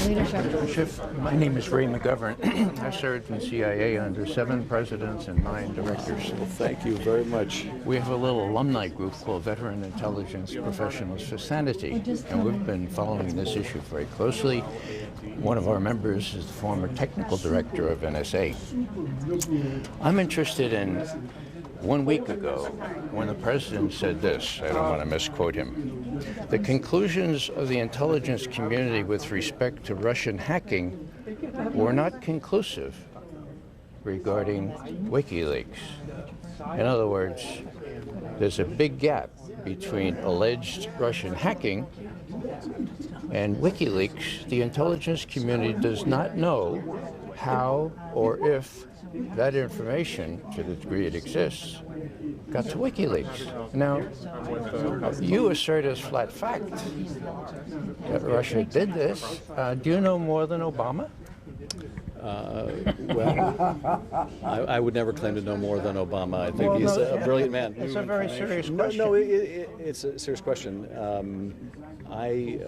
leadership. Schiff, my name is Ray McGovern. I served in CIA under 7 presidents and 9 directors. Well, thank you very much. We have a little alumni group called Veteran Intelligence Professionals for Sanity, and we've been following this issue very closely. One of our members is the former technical director of NSA. I'm interested in 1 week ago when the president said this, I don't want to misquote him. The conclusions of the intelligence community with respect to Russian hacking were not conclusive regarding WikiLeaks. In other words, there's a big gap between alleged Russian hacking and WikiLeaks. The intelligence community does not know how or if that information, to the degree it exists, got to WikiLeaks. Now, you assert as flat fact that Russia did this. Do you know more than Obama? Well, I would never claim to know more than Obama. I think he's a brilliant man. It's a very serious question. No, it's a serious question. I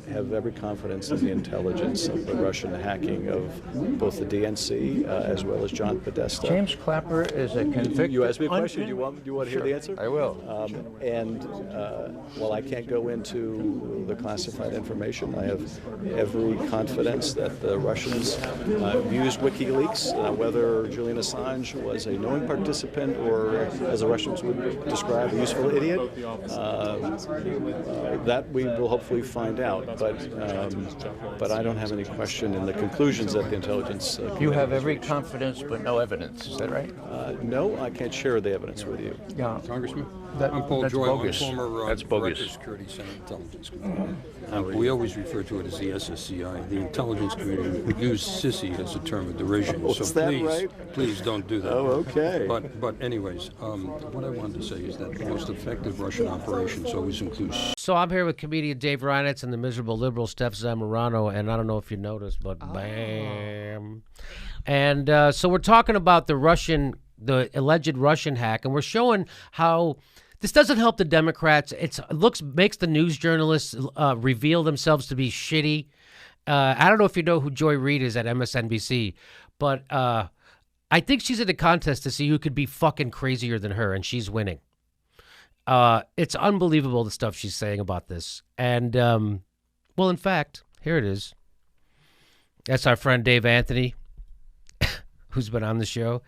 have every confidence in the intelligence of the Russian hacking of both the DNC as well as John Podesta. James Clapper is a convicted... You asked me a question. Do you want to hear the answer? I will. While I can't go into the classified information, I have every confidence that the Russians used WikiLeaks, whether Julian Assange was a knowing participant or, as the Russians would describe, a useful idiot. That we will hopefully find out, but I don't have any question in the conclusions that the intelligence You have every confidence but no evidence, is that right? No, I can't share the evidence with you. Yeah. Congressman, I'm Paul that's Joy, bogus. I'm former That's bogus. Director of Security Senate Intelligence Committee. We always refer to it as the SSCI. The intelligence community would use sissy as a term of derision. Oh, is that right? Please don't do that. Oh, okay. But anyways, what I wanted to say is that the most effective Russian operations always include. So I'm here with comedian Dave Reinitz and the miserable liberal Steph Zamorano, and I don't know if you noticed, but bam. And so we're talking about the alleged Russian hack, and we're showing how this doesn't help the Democrats. Makes the news journalists reveal themselves to be shitty. I don't know if you know who Joy Reid is at MSNBC, but I think she's in a contest to see who could be fucking crazier than her, and she's winning. It's unbelievable the stuff she's saying about this. And, well, in fact, here it is. That's our friend Dave Anthony, who's been on the show.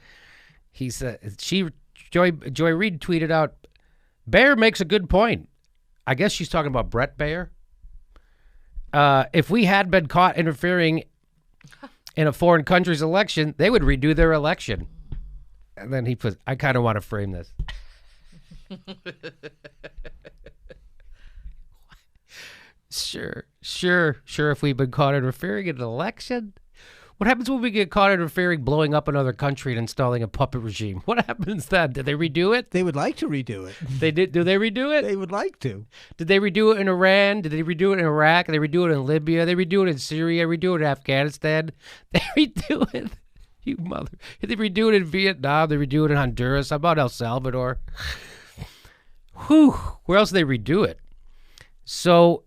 He said, Joy Reid tweeted out, Bayer makes a good point. I guess she's talking about Brett Bayer. If we had been caught interfering in a foreign country's election, they would redo their election. And then he puts, I kind of want to frame this. Sure. If we've been caught interfering in an election, what happens when we get caught interfering, blowing up another country and installing a puppet regime? What happens then? Did they redo it? They would like to redo it. They did. Do they redo it? They would like to. Did they redo it in Iran? Did they redo it in Iraq? Did they redo it in Libya? Did they redo it in Syria? Redo it in Afghanistan? They redo it. You mother. Did they redo it in Vietnam? Did they redo it in Honduras? How about El Salvador? Whew. Where else did they redo it? So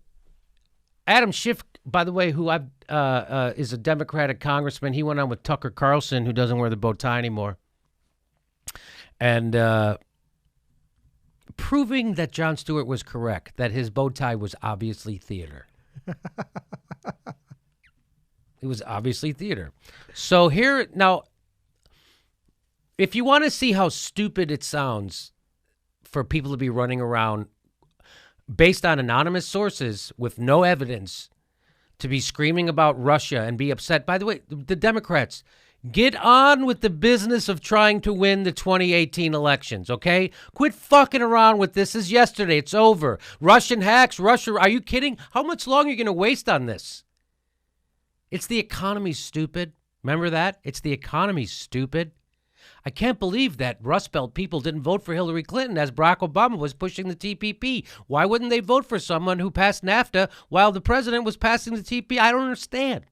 Adam Schiff, by the way, who is a Democratic congressman, he went on with Tucker Carlson, who doesn't wear the bow tie anymore, and proving that Jon Stewart was correct, that his bow tie was obviously theater. It was obviously theater. So here, now, if you want to see how stupid it sounds for people to be running around based on anonymous sources with no evidence to be screaming about Russia and be upset. By the way, the Democrats, get on with the business of trying to win the 2018 elections, okay? Quit fucking around with this. This is yesterday. It's over. Russian hacks, Russia. Are you kidding? How much longer are you going to waste on this? It's the economy, stupid. Remember that? It's the economy, stupid. I can't believe that Rust Belt people didn't vote for Hillary Clinton as Barack Obama was pushing the TPP. Why wouldn't they vote for someone who passed NAFTA while the president was passing the TPP? I don't understand.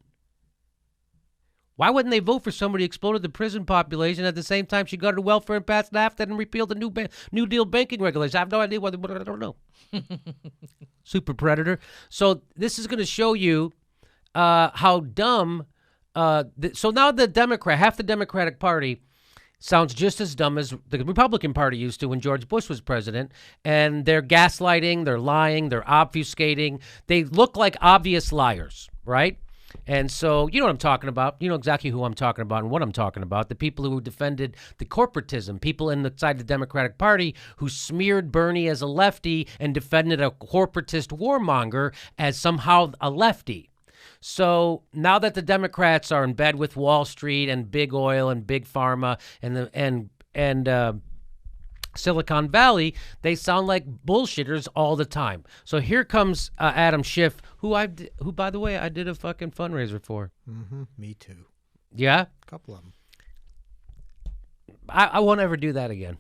Why wouldn't they vote for somebody who exploded the prison population at the same time she gutted welfare and passed NAFTA and repealed the New Deal banking regulations? I have no idea whether, but I don't know. Super predator. So this is going to show you how dumb. So now half the Democratic Party sounds just as dumb as the Republican Party used to when George Bush was president. And they're gaslighting, they're lying, they're obfuscating. They look like obvious liars, right? And so you know what I'm talking about. You know exactly who I'm talking about and what I'm talking about. The people who defended the corporatism, people inside the Democratic Party who smeared Bernie as a lefty and defended a corporatist warmonger as somehow a lefty. So now that the Democrats are in bed with Wall Street and big oil and big pharma and Silicon Valley, they sound like bullshitters all the time. So here comes Adam Schiff, who by the way I did a fucking fundraiser for. Mm-hmm. Me too. Yeah, A couple of them. I won't ever do that again.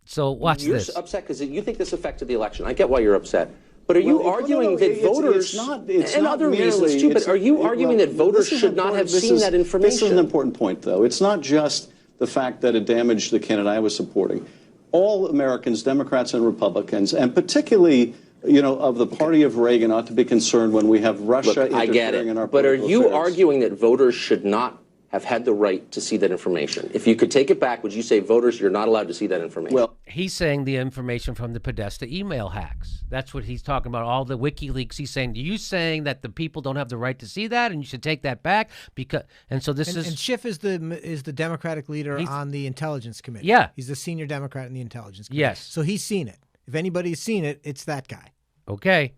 So watch this. You're upset because you think this affected the election. I get why you're upset. But are you arguing that voters, and other reasons too, but are you arguing that voters should not have seen that information? This is an important point, though. It's not just the fact that it damaged the candidate I was supporting. All Americans, Democrats and Republicans, and particularly, of the party of Reagan, ought to be concerned when we have Russia interfering in our political affairs. But are you arguing that voters should not have had the right to see that information? If you could take it back, would you say voters, you're not allowed to see that information? Well, he's saying the information from the Podesta email hacks. That's what he's talking about, all the WikiLeaks. He's saying, are you saying that the people don't have the right to see that and you should take that back? And Schiff is the Democratic leader on the Intelligence Committee. Yeah. He's the senior Democrat in the Intelligence Committee. Yes. So he's seen it. If anybody's seen it, it's that guy. Okay.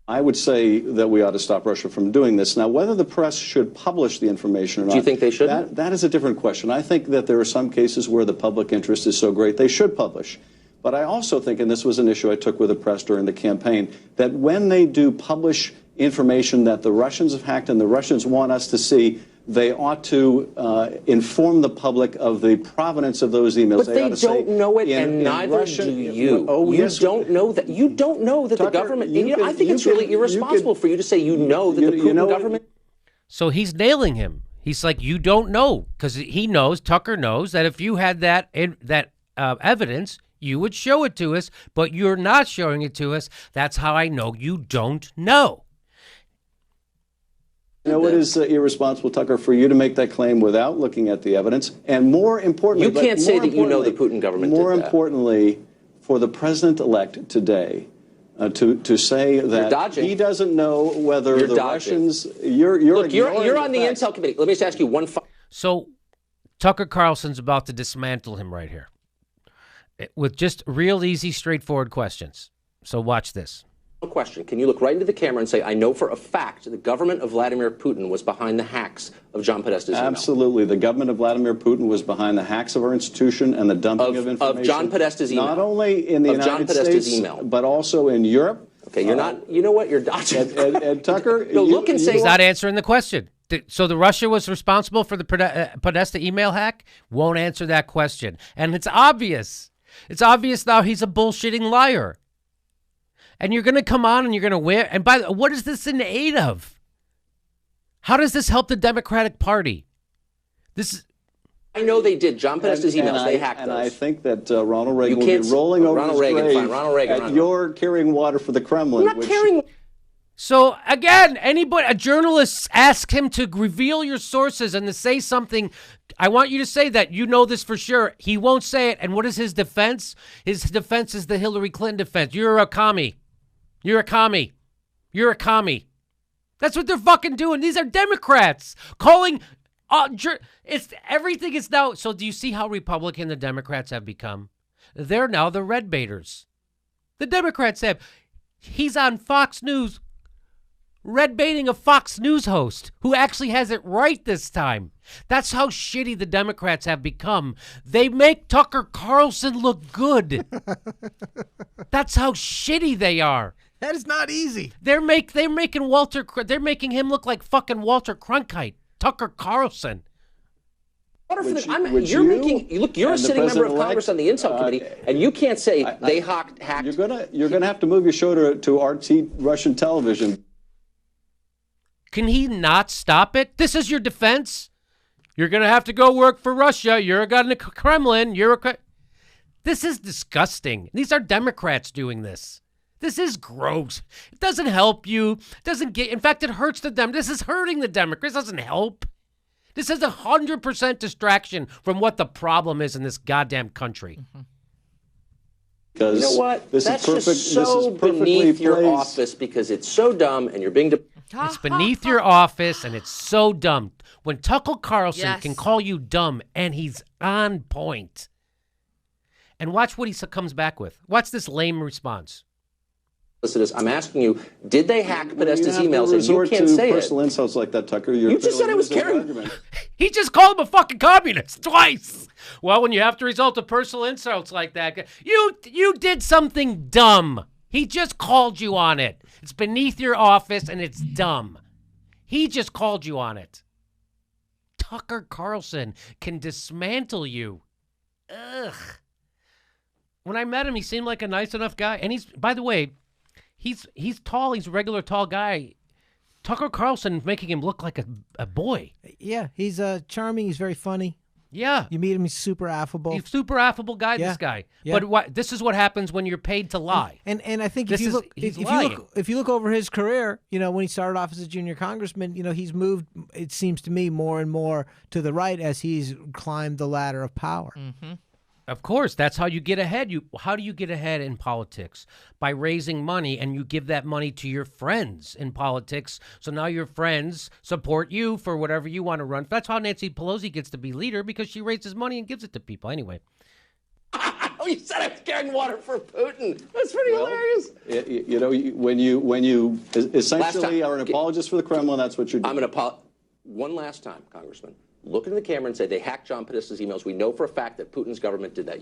I would say that we ought to stop Russia from doing this. Now, whether the press should publish the information or not. Do you think they should? That is a different question. I think that there are some cases where the public interest is so great they should publish. But I also think, and this was an issue I took with the press during the campaign, that when they do publish information that the Russians have hacked and the Russians want us to see, they ought to inform the public of the provenance of those emails. But they don't know it, and neither do you. You don't know that. You don't know that the government. I think it's really irresponsible for you to say you know that the Putin government. So he's nailing him. He's like, you don't know, because he knows, Tucker knows, that if you had that evidence, you would show it to us, but you're not showing it to us. That's how I know you don't know. You know, it is irresponsible, Tucker, for you to make that claim without looking at the evidence. And more importantly, you can't say that you know the Putin government more did that. Importantly, for the president-elect today to say that he doesn't know whether the Russians. You're on the Intel Committee. Let me just ask you one. So Tucker Carlson's about to dismantle him right here with just real easy, straightforward questions. So watch this. Question. Can you look right into the camera and say, I know for a fact the government of Vladimir Putin was behind the hacks of John Podesta's email? Absolutely. The government of Vladimir Putin was behind the hacks of our institution and the dumping of information. Of John Podesta's email. Not only in the United States, but also in Europe. Okay, you're not, you know what, you're dodging. And Tucker, no, look and say. He's not answering the question. So the Russia was responsible for the Podesta email hack? Won't answer that question. And it's obvious. It's obvious now he's a bullshitting liar. And you're going to come on and you're going to wear. And by the way, what is this in aid of? How does this help the Democratic Party? I know they did. John Podesta's emails, they hacked those. And I think that Ronald Reagan will be rolling over his grave Ronald Reagan, you're carrying water for the Kremlin. I'm not carrying. So again, a journalist asks him to reveal your sources and to say something. I want you to say that you know this for sure. He won't say it. And what is his defense? His defense is the Hillary Clinton defense. You're a commie. You're a commie. You're a commie. That's what they're fucking doing. These are Democrats calling. Everything is now. So do you see how Republican the Democrats have become? They're now the red baiters. The Democrats have. He's on Fox News, red baiting a Fox News host who actually has it right this time. That's how shitty the Democrats have become. They make Tucker Carlson look good. That's how shitty they are. That is not easy. They're making him look like fucking Walter Cronkite. Tucker Carlson. You're a sitting member of Congress on the Intel Committee, and you can't say they hacked. You're gonna have to move your show to RT Russian television. Can he not stop it? This is your defense? You're going to have to go work for Russia. You're a guy in the Kremlin. This is disgusting. These are Democrats doing this. This is gross. It doesn't help you. It doesn't get. In fact, it hurts the Democrats. This is hurting the Democrats. It doesn't help. This is 100% distraction from what the problem is in this goddamn country. You know what? That's just so beneath your office because it's so dumb and you're being... It's beneath your office and it's so dumb. When Tucker Carlson can call you dumb and he's on point. And watch what he comes back with. Watch this lame response. Listen, I'm asking you, did they hack Podesta's emails? And you can't say it. Personal insults like that, Tucker. You just said it was Karen. He just called him a fucking communist twice. Well, when you have to resort to personal insults like that, you did something dumb. He just called you on it. It's beneath your office and it's dumb. He just called you on it. Tucker Carlson can dismantle you. Ugh. When I met him, he seemed like a nice enough guy. And he's, by the way, he's tall. He's a regular tall guy. Tucker Carlson making him look like a boy. Yeah, he's charming. He's very funny. Yeah. You meet him, he's super affable. He's super affable guy, this guy. Yeah. But this is what happens when you're paid to lie. And I think if you look over his career, when he started off as a junior congressman, he's moved, it seems to me, more and more to the right as he's climbed the ladder of power. Mm-hmm. Of course, that's how you get ahead. How do you get ahead in politics? By raising money, and you give that money to your friends in politics. So now your friends support you for whatever you want to run. That's how Nancy Pelosi gets to be leader, because she raises money and gives it to people. Anyway. Oh, you said I was carrying water for Putin. That's pretty hilarious. When you essentially are an apologist for the Kremlin, that's what you're doing. I'm going to one last time, Congressman. Look into the camera and say they hacked John Podesta's emails. We know for a fact that Putin's government did that.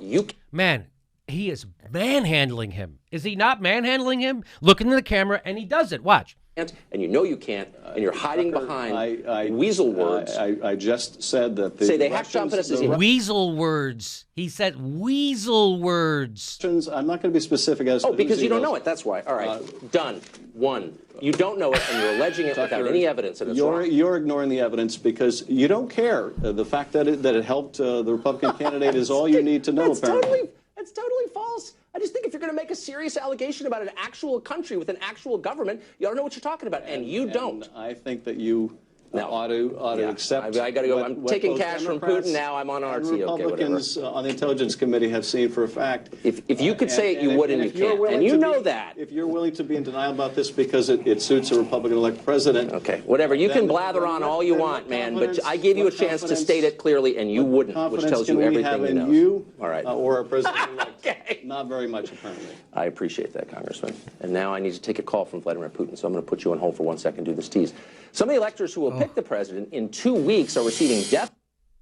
Man, he is manhandling him. Is he not manhandling him? Look into the camera, and he does it. Watch. And you can't, and you're hiding behind weasel words. I just said that say they hacked John Podesta's emails. Weasel words. He said weasel words. I'm not going to be specific as to because you don't know it. That's why. All right. Done. One. You don't know it, and you're alleging it without any evidence, and it's wrong. You're ignoring the evidence because you don't care. The fact that it helped the Republican candidate is all you need to know, apparently. That's totally false. I just think if you're going to make a serious allegation about an actual country with an actual government, you ought to know what you're talking about, and you don't. And I think that you ought to accept. I got to go. I'm taking cash from Putin now. I'm on RT. Republicans on the Intelligence Committee have seen for a fact. If you could say it, you would, and you can't. And you know that. If you're willing to be in denial about this because it suits a Republican-elected president. Okay, whatever. You can blather on all you want, man, but I gave you a chance to state it clearly, and you wouldn't, which tells you everything you know. You, all right. Or a president-elect. Okay. Not very much, apparently. I appreciate that, Congressman. And now I need to take a call from Vladimir Putin, so I'm going to put you on hold for 1 second, do this tease. Some of the electors who will pick the president in 2 weeks are receiving death.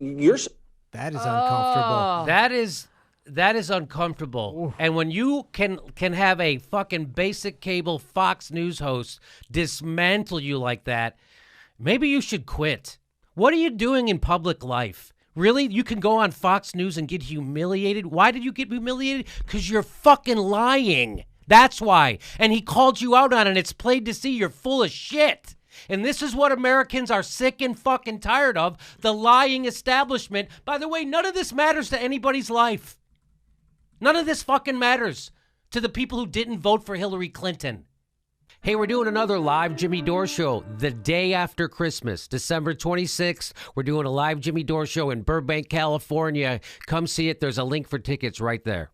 That is uncomfortable. That is uncomfortable. Ooh. And when you can have a fucking basic cable Fox News host dismantle you like that, maybe you should quit. What are you doing in public life? Really? You can go on Fox News and get humiliated? Why did you get humiliated? Because you're fucking lying. That's why. And he called you out on it. It's played to see you're full of shit. And this is what Americans are sick and fucking tired of, the lying establishment. By the way, none of this matters to anybody's life. None of this fucking matters to the people who didn't vote for Hillary Clinton. Hey, we're doing another live Jimmy Dore show the day after Christmas, December 26th. We're doing a live Jimmy Dore show in Burbank, California. Come see it. There's a link for tickets right there.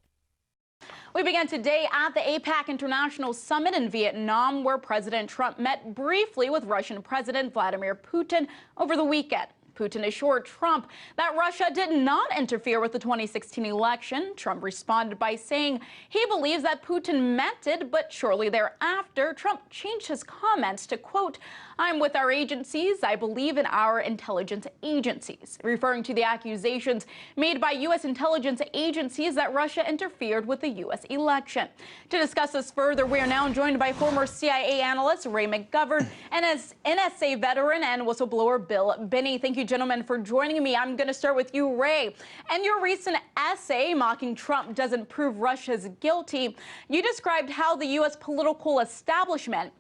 We began today at the APAC International Summit in Vietnam, where President Trump met briefly with Russian President Vladimir Putin over the weekend. Putin assured Trump that Russia did not interfere with the 2016 election. Trump responded by saying he believes that Putin meant it, but shortly thereafter, Trump changed his comments to, quote, "I'm with our agencies. I believe in our intelligence agencies," referring to the accusations made by U.S. intelligence agencies that Russia interfered with the U.S. election. To discuss this further, we are now joined by former CIA analyst Ray McGovern and as NSA veteran and whistleblower Bill Binney. Thank you, gentlemen, for joining me. I'm going to start with you, Ray. And your recent essay mocking Trump doesn't prove Russia's guilty. You described how the U.S. political establishment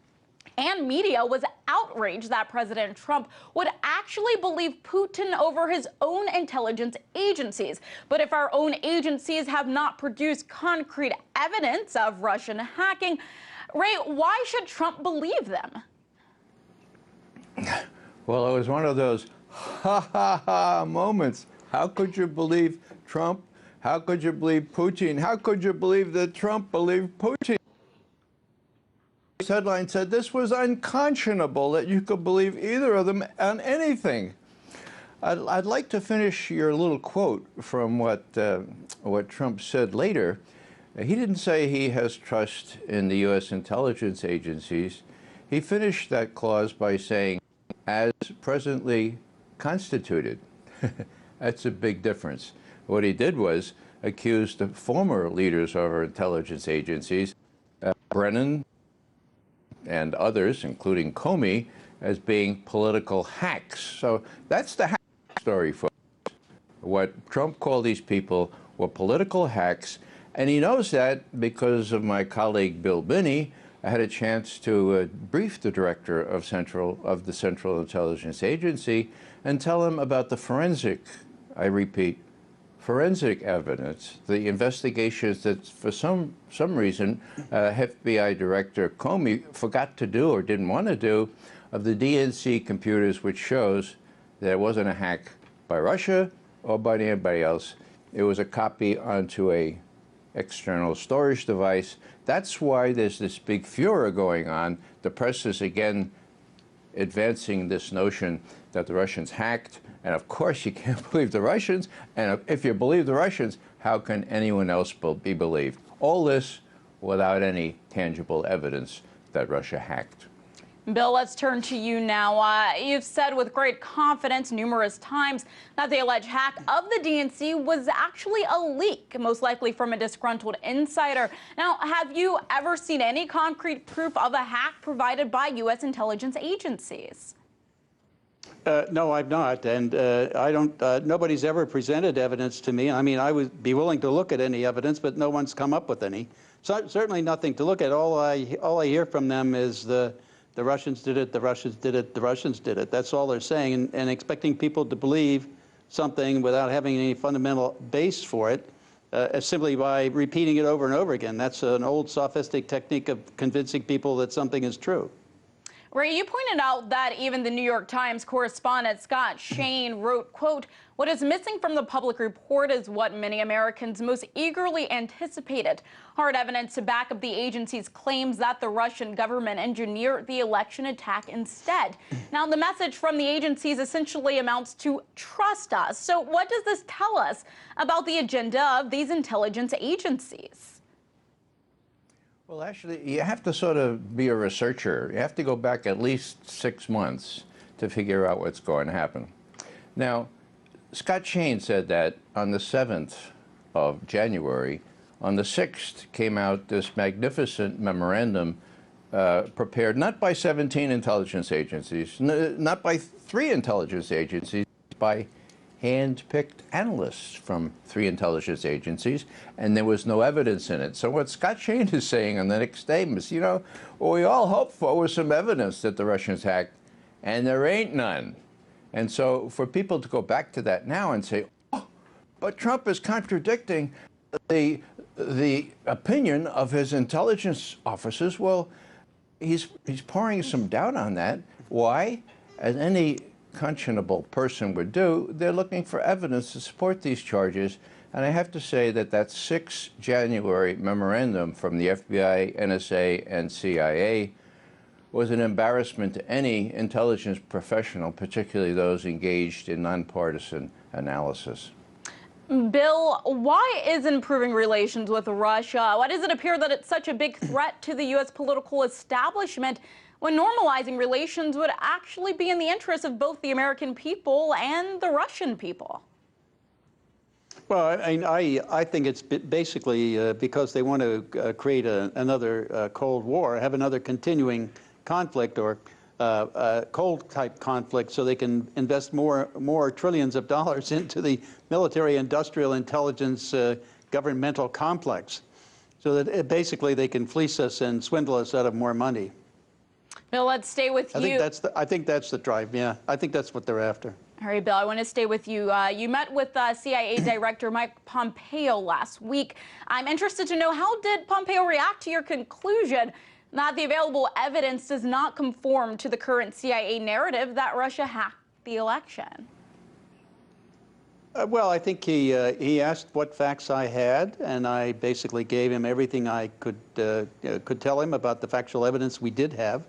and media was outraged that President Trump would actually believe Putin over his own intelligence agencies. But if our own agencies have not produced concrete evidence of Russian hacking, Ray, why should Trump believe them? Well, it was one of those ha-ha-ha moments. How could you believe Trump? How could you believe Putin? How could you believe that Trump believed Putin? This headline said this was unconscionable that you could believe either of them on anything. I'd like to finish your little quote from what Trump said later. He didn't say he has trust in the U.S. intelligence agencies. He finished that clause by saying, as presently constituted. That's a big difference. What he did was accuse the former leaders of our intelligence agencies, Brennan and others, including Comey, as being political hacks. So that's the hack story, folks. What Trump called these people were political hacks, and he knows that because of my colleague Bill Binney. I had a chance to brief the director of the Central Intelligence Agency and tell him about the forensic, I repeat, forensic evidence, the investigations that for some reason FBI Director Comey forgot to do or didn't want to do of the DNC computers, which shows there wasn't a hack by Russia or by anybody else. It was a copy onto a external storage device. That's why there's this big furor going on. The press is again advancing this notion that the Russians hacked, and of course you can't believe the Russians, and if you believe the Russians, how can anyone else be believed? All this without any tangible evidence that Russia hacked. Bill, let's turn to you now. You've said with great confidence numerous times that the alleged hack of the DNC was actually a leak, most likely from a disgruntled insider. Now, have you ever seen any concrete proof of a hack provided by U.S. intelligence agencies? No, I've not, and I don't. Nobody's ever presented evidence to me. I mean, I would be willing to look at any evidence, but no one's come up with any. So, certainly nothing to look at. All I hear from them is the Russians did it, the Russians did it, the Russians did it. That's all they're saying, and expecting people to believe something without having any fundamental base for it, simply by repeating it over and over again. That's an old sophistic technique of convincing people that something is true. Ray, you pointed out that even the New York Times correspondent Scott Shane wrote, quote, "What is missing from the public report is what many Americans most eagerly anticipated. Hard evidence to back up the agency's claims that the Russian government engineered the election attack instead." Now, the message from the agencies essentially amounts to trust us. So what does this tell us about the agenda of these intelligence agencies? Well, actually, you have to sort of be a researcher. You have to go back at least 6 months to figure out what's going to happen. Now, Scott Shane said that on the 7th of January, on the 6th came out this magnificent memorandum prepared not by 17 intelligence agencies, not by 3 intelligence agencies, by hand-picked analysts from 3 intelligence agencies, and there was no evidence in it. So what Scott Shane is saying on the next statement is, you know, what we all hoped for was some evidence that the Russians hacked, and there ain't none. And so for people to go back to that now and say, oh, but Trump is contradicting the opinion of his intelligence officers, well, he's pouring some doubt on that. Why? As any conscionable person would do, they're looking for evidence to support these charges. And I have to say that that 6 January memorandum from the FBI, NSA, and CIA was an embarrassment to any intelligence professional, particularly those engaged in nonpartisan analysis. Bill, why is improving relations with Russia? Why does it appear that it's such a big threat to the U.S. political establishment when normalizing relations would actually be in the interest of both the American people and the Russian people? Well, I think it's basically because they want to create another Cold War, have another continuing conflict or cold-type conflict, so they can invest more trillions of dollars into the military-industrial intelligence governmental complex, so that basically they can fleece us and swindle us out of more money. Bill, let's stay with you. I think that's the drive. Yeah, I think that's what they're after. All right, Bill, I want to stay with you. You met with CIA Director Mike Pompeo last week. I'm interested to know, how did Pompeo react to your conclusion that the available evidence does not conform to the current CIA narrative that Russia hacked the election. Well, I think he asked what facts I had, and I basically gave him everything I could tell him about the factual evidence we did have,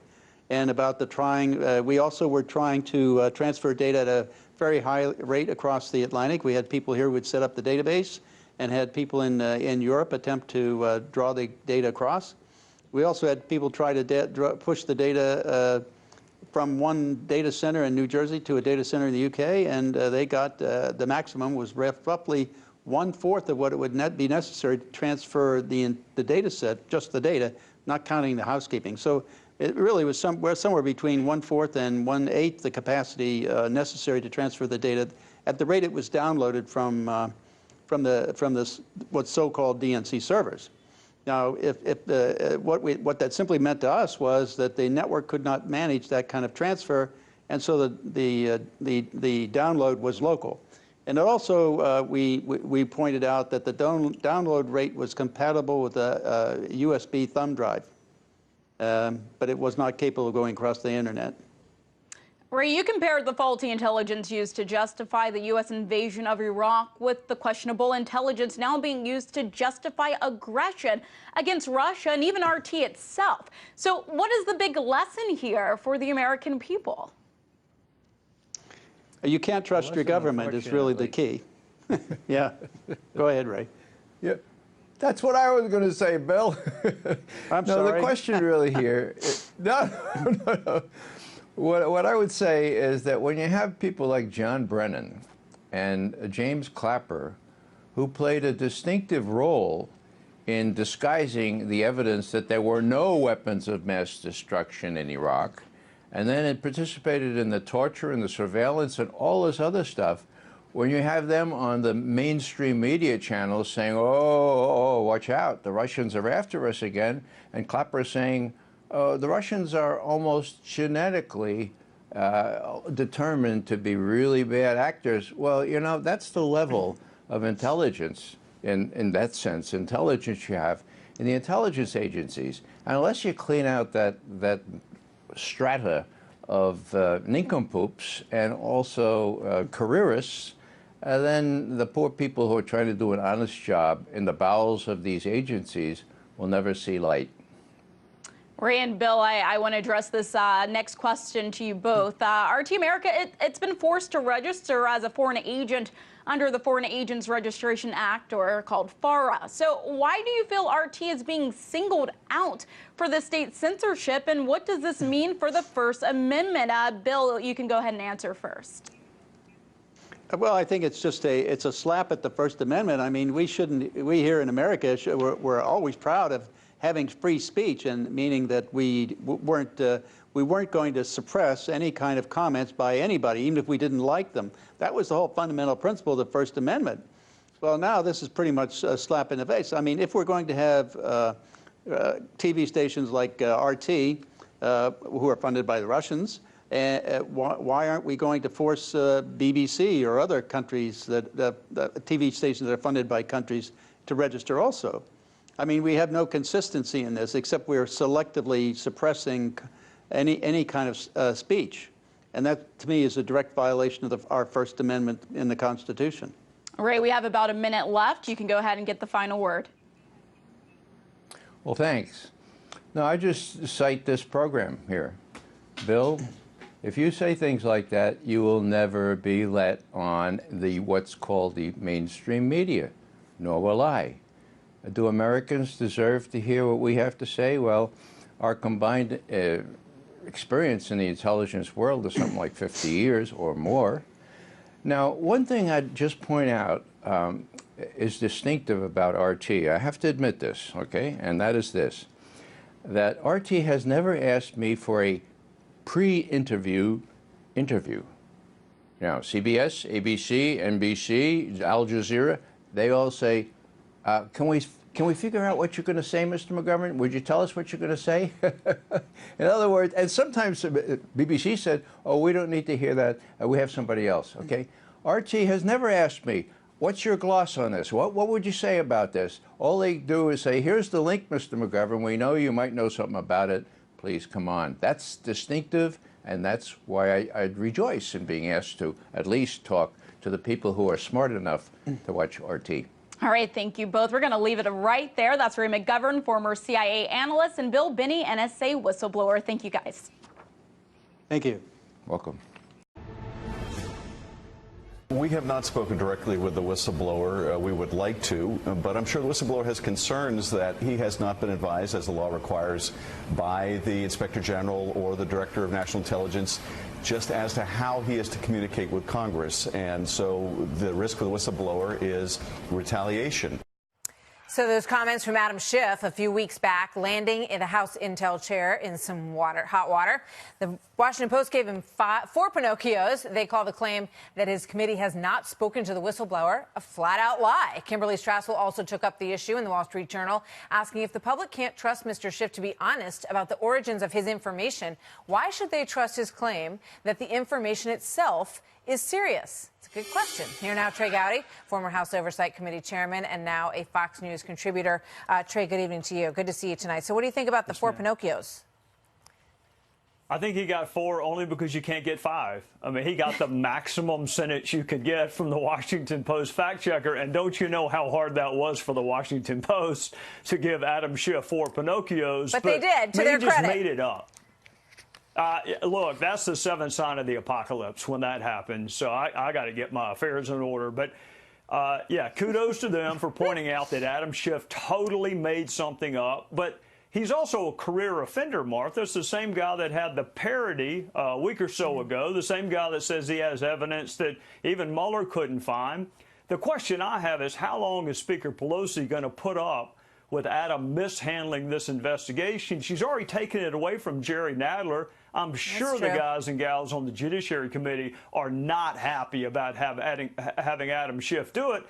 and about the trying. We also were trying to transfer data at a very high rate across the Atlantic. We had people here who would set up the database, and had people in Europe attempt to draw the data across. We also had people try to push the data from one data center in New Jersey to a data center in the UK, and they got the maximum was roughly 1/4 of what it would be necessary to transfer the data set, just the data, not counting the housekeeping. So it really was somewhere between 1/4 and 1/8 the capacity necessary to transfer the data at the rate it was downloaded from what's so-called DNC servers. Now, what that simply meant to us was that the network could not manage that kind of transfer, and so the download was local. And also, we pointed out that the download rate was compatible with a USB thumb drive, but it was not capable of going across the internet. Ray, you compared the faulty intelligence used to justify the U.S. invasion of Iraq with the questionable intelligence now being used to justify aggression against Russia and even RT itself. So what is the big lesson here for the American people? You can't trust your government is really the key. Yeah. Go ahead, Ray. Yeah. That's what I was going to say, Bill. I'm sorry. The question really here, no. What I would say is that when you have people like John Brennan and James Clapper, who played a distinctive role in disguising the evidence that there were no weapons of mass destruction in Iraq, and then it participated in the torture and the surveillance and all this other stuff, when you have them on the mainstream media channels saying, oh, watch out, the Russians are after us again, and Clapper saying, the Russians are almost genetically determined to be really bad actors. Well, you know, that's the level of intelligence, in that sense, intelligence you have in the intelligence agencies. And unless you clean out that strata of nincompoops and also careerists, then the poor people who are trying to do an honest job in the bowels of these agencies will never see light. Ray and Bill, I want to address this next question to you both. RT America, it's been forced to register as a foreign agent under the Foreign Agents Registration Act, or called FARA. So why do you feel RT is being singled out for the state censorship, and what does this mean for the First Amendment? Bill, you can go ahead and answer first. Well, I think it's just it's a slap at the First Amendment. I mean, we here in America, we're always proud of having free speech, and meaning that we weren't going to suppress any kind of comments by anybody, even if we didn't like them. That was the whole fundamental principle of the First Amendment. Well, now this is pretty much a slap in the face. I mean, if we're going to have TV stations like RT, who are funded by the Russians, why aren't we going to force BBC or other countries, the TV stations that are funded by countries, to register also? I mean, we have no consistency in this, except we're selectively suppressing any kind of speech. And that, to me, is a direct violation of our First Amendment in the Constitution. Ray, we have about a minute left. You can go ahead and get the final word. Well, thanks. No, I just cite this program here. Bill, if you say things like that, you will never be let on what's called the mainstream media, nor will I. Do Americans deserve to hear what we have to say? Well, our combined experience in the intelligence world is something like 50 years or more. Now, one thing I'd just point out is distinctive about RT. I have to admit this, okay? And that is this, that RT has never asked me for a pre-interview interview. Now, CBS, ABC, NBC, Al Jazeera, they all say, can we figure out what you're going to say, Mr. McGovern? Would you tell us what you're going to say? In other words, and sometimes BBC said, oh, we don't need to hear that. We have somebody else, okay? RT has never asked me, What's your gloss on this? What would you say about this? All they do is say, here's the link, Mr. McGovern. We know you might know something about it. Please come on. That's distinctive, and that's why I'd rejoice in being asked to at least talk to the people who are smart enough to watch RT. All right, thank you both. We're going to leave it right there. That's Ray McGovern, former CIA analyst, and Bill Binney, NSA whistleblower. Thank you, guys. Thank you. Welcome. We have not spoken directly with the whistleblower. We would like to, but I'm sure the whistleblower has concerns that he has not been advised, as the law requires, by the Inspector General or the Director of National Intelligence, just as to how he is to communicate with Congress. And so the risk for the whistleblower is retaliation. So those comments from Adam Schiff a few weeks back, landing in the House Intel chair in some hot water. The Washington Post gave him 4 Pinocchios. They call the claim that his committee has not spoken to the whistleblower a flat-out lie. Kimberly Strassel also took up the issue in the Wall Street Journal, asking if the public can't trust Mr. Schiff to be honest about the origins of his information, why should they trust his claim that the information itself is serious? It's a good question. Here now, Trey Gowdy, former House Oversight Committee chairman and now a Fox News contributor. Trey, good evening to you. Good to see you tonight. So what do you think about the 4 Pinocchios? I think he got 4 only because you can't get 5. I mean, he got the maximum sentence you could get from the Washington Post fact checker. And don't you know how hard that was for the Washington Post to give Adam Schiff 4 Pinocchios? But they did, to their credit. They just made it up. Look, that's the 7th sign of the apocalypse when that happens. So I got to get my affairs in order. But, yeah, kudos to them for pointing out that Adam Schiff totally made something up. But he's also a career offender, Martha. It's the same guy that had the parody a week or so ago, the same guy that says he has evidence that even Mueller couldn't find. The question I have is, how long is Speaker Pelosi going to put up with Adam mishandling this investigation? She's already taken it away from Jerry Nadler. I'm sure the guys and gals on the Judiciary Committee are not happy about having Adam Schiff do it.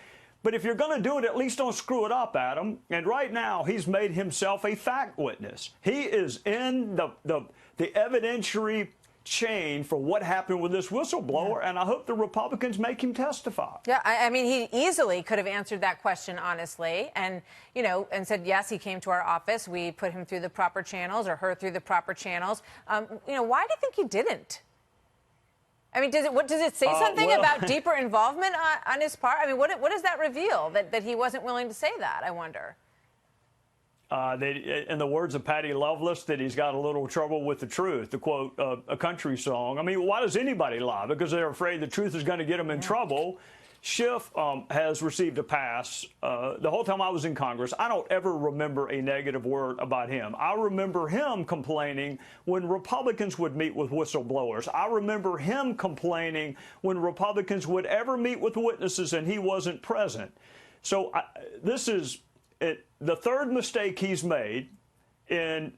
But if you're going to do it, at least don't screw it up, Adam. And right now, he's made himself a fact witness. He is in the evidentiary chain for what happened with this whistleblower, and I hope the Republicans make him testify. Yeah, I mean, he easily could have answered that question honestly and, you know, and said, yes, he came to our office. We put him through the proper channels or her through the proper channels. You know, why do you think he didn't? I mean, does it say something about deeper involvement on his part? I mean, what does that reveal, that he wasn't willing to say that, I wonder? In the words of Patty Loveless, that he's got a little trouble with the truth, to quote a country song. I mean, why does anybody lie? Because they're afraid the truth is going to get them in trouble. Schiff has received a pass. The whole time I was in Congress, I don't ever remember a negative word about him. I remember him complaining when Republicans would meet with whistleblowers. I remember him complaining when Republicans would ever meet with witnesses and he wasn't present. So this is the 3rd mistake he's made in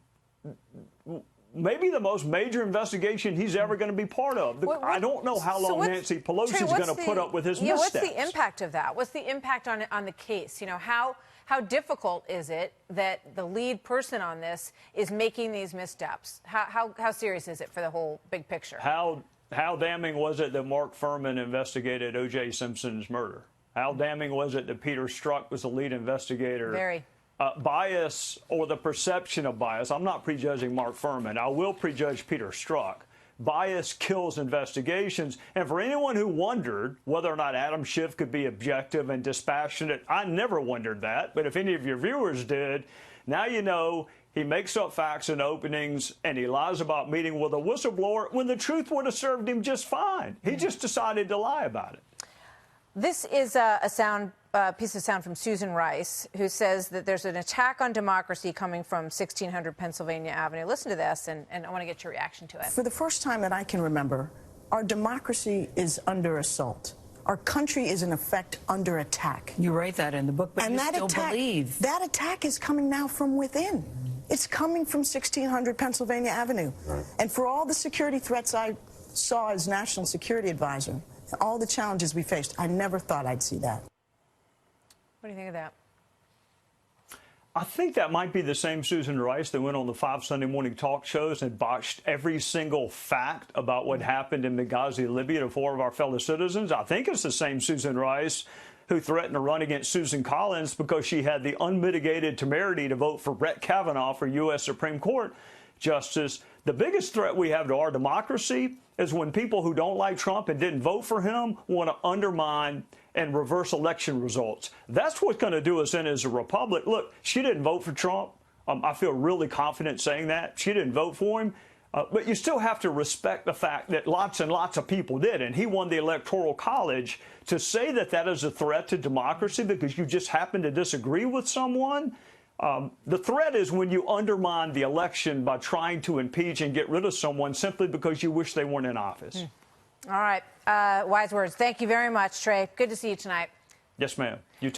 maybe the most major investigation he's ever going to be part of. I don't know how long Nancy Pelosi is going to put up with his missteps. What's the impact of that? What's the impact on the case? You know, how difficult is it that the lead person on this is making these missteps? How serious is it for the whole big picture? How damning was it that Mark Furman investigated O.J. Simpson's murder? How damning was it that Peter Strzok was the lead investigator? Very. Bias, or the perception of bias. I'm not prejudging Mark Furman. I will prejudge Peter Strzok. Bias kills investigations. And for anyone who wondered whether or not Adam Schiff could be objective and dispassionate, I never wondered that. But if any of your viewers did, now you know he makes up facts and openings, and he lies about meeting with a whistleblower when the truth would have served him just fine. He just decided to lie about it. This is a piece of sound from Susan Rice, who says that there's an attack on democracy coming from 1600 Pennsylvania Avenue. Listen to this, and I want to get your reaction to it. For the first time that I can remember, our democracy is under assault. Our country is, in effect, under attack. You write that in the book, but and you still believe. That attack is coming now from within. It's coming from 1600 Pennsylvania Avenue. Right. And for all the security threats I saw as National Security Advisor, all the challenges we faced, I never thought I'd see that. What do you think of that? I think that might be the same Susan Rice that went on the 5 Sunday morning talk shows and botched every single fact about what happened in Benghazi, Libya to 4 of our fellow citizens. I think it's the same Susan Rice who threatened to run against Susan Collins because she had the unmitigated temerity to vote for Brett Kavanaugh for U.S. Supreme Court Justice. The biggest threat we have to our democracy is when people who don't like Trump and didn't vote for him want to undermine and reverse election results. That's what's going to do us in as a republic. Look, she didn't vote for Trump. I feel really confident saying that. She didn't vote for him. But you still have to respect the fact that lots and lots of people did, and he won the Electoral College. To say that that is a threat to democracy because you just happen to disagree with someone, the threat is when you undermine the election by trying to impeach and get rid of someone simply because you wish they weren't in office. All right. Wise words. Thank you very much, Trey. Good to see you tonight. Yes, ma'am. You too.